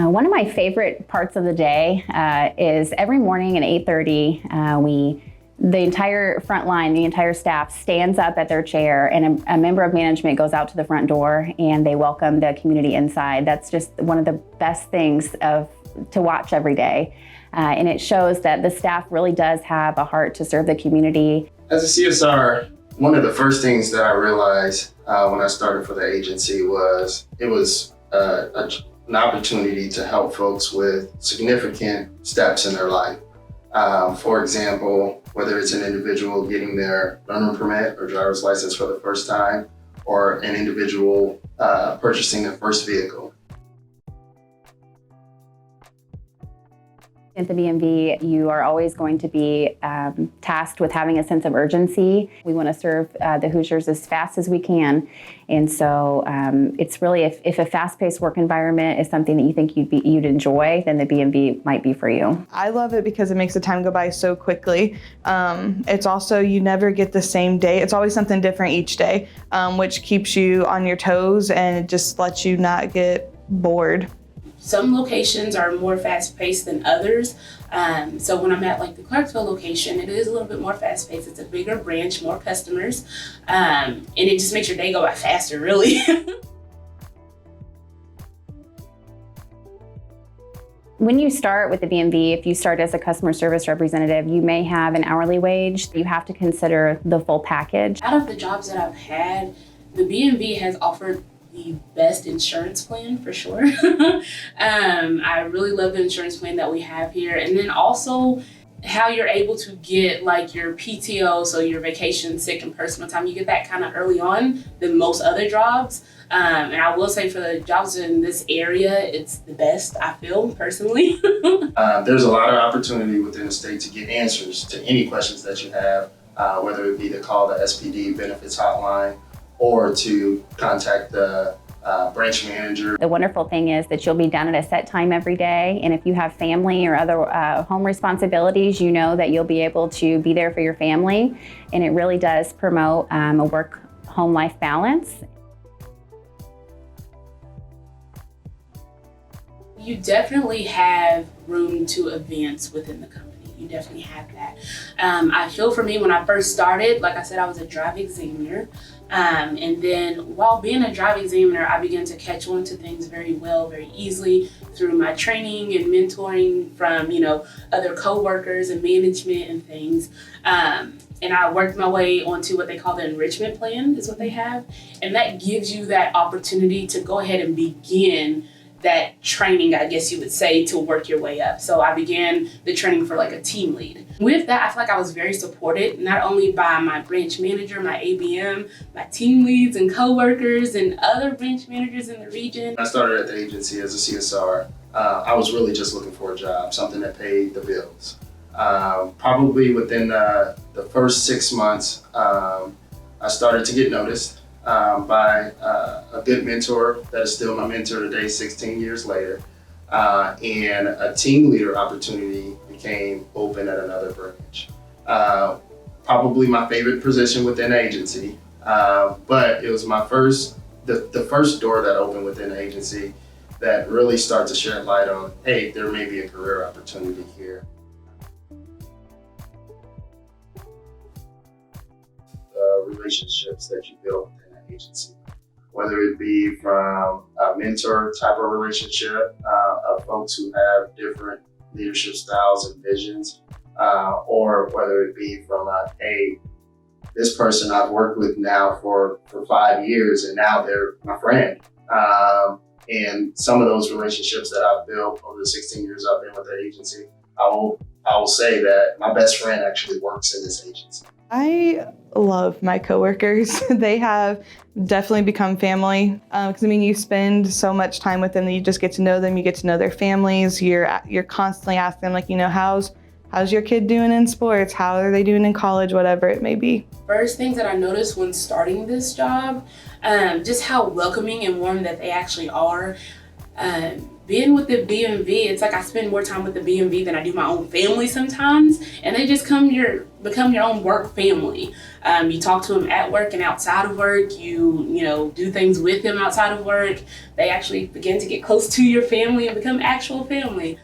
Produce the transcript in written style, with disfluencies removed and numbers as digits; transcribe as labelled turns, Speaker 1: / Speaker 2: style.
Speaker 1: One of my favorite parts of the day is every morning at 8:30, the entire front line, the entire staff stands up at their chair, and a member of management goes out to the front door and they welcome the community inside. That's just one of the best things to watch every day. And it shows that the staff really does have a heart to serve the community.
Speaker 2: As a CSR, one of the first things that I realized when I started for the agency was it was an opportunity to help folks with significant steps in their life. For example, whether it's an individual getting their learner permit or driver's license for the first time, or an individual purchasing their first vehicle.
Speaker 1: At the BMV, you are always going to be tasked with having a sense of urgency. We want to serve the Hoosiers as fast as we can. And so it's really, if a fast-paced work environment is something that you think you'd enjoy, then the BMV might be for you.
Speaker 3: I love it because it makes the time go by so quickly. It's also, you never get the same day. It's always something different each day, which keeps you on your toes and it just lets you not get bored.
Speaker 4: Some locations are more fast-paced than others. So when I'm at like the Clarksville location, it is a little bit more fast-paced. It's a bigger branch, more customers, and it just makes your day go by faster, really.
Speaker 1: When you start with the BMV, if you start as a customer service representative, you may have an hourly wage. You have to consider the full package.
Speaker 4: Out of the jobs that I've had, the BMV has offered the best insurance plan for sure. I really love the insurance plan that we have here. And then also how you're able to get like your PTO, so your vacation, sick, and personal time. You get that kind of early on than most other jobs. And I will say for the jobs in this area, it's the best, I feel, personally.
Speaker 2: There's a lot of opportunity within the state to get answers to any questions that you have, whether it be to call the SPD benefits hotline, or to contact the branch manager.
Speaker 1: The wonderful thing is that you'll be done at a set time every day, and if you have family or other home responsibilities, you know that you'll be able to be there for your family, and it really does promote a work-home life balance.
Speaker 4: You definitely have room to advance within the company. You definitely have that. I feel for me, when I first started, like I said, I was a drive examiner. And then while being a drive examiner, I began to catch on to things very well, very easily through my training and mentoring from, other coworkers and management and things. And I worked my way onto what they call the enrichment plan, is what they have. And that gives you that opportunity to go ahead and begin that training, I guess you would say, to work your way up. So I began the training for like a team lead. With that, I feel like I was very supported, not only by my branch manager, my ABM, my team leads and coworkers and other branch managers in the region.
Speaker 2: I started at the agency as a CSR. I was really just looking for a job, something that paid the bills. Probably within the first 6 months, I started to get noticed by a good mentor that is still my mentor today, 16 years later. And a team leader opportunity became open at another branch. Probably my favorite position within the agency, but it was the first door that opened within the agency that really started to shed light on, hey, there may be a career opportunity here. Relationships that you build within an agency, whether it be from a mentor type of relationship of folks who have different leadership styles and visions, or whether it be from hey, this person I've worked with now for 5 years and now they're my friend. And some of those relationships that I've built over the 16 years I've been with the agency, I will say that my best friend actually works in this agency.
Speaker 3: I love my coworkers. They have definitely become family. Because you spend so much time with them that you just get to know them. You get to know their families. You're constantly asking them, how's your kid doing in sports? How are they doing in college? Whatever it may be.
Speaker 4: First things that I noticed when starting this job, just how welcoming and warm that they actually are. being with the BMV, it's like I spend more time with the BMV than I do my own family sometimes, and they just become your own work family. You talk to them at work and outside of work. You know, do things with them outside of work. They actually begin to get close to your family and become actual family.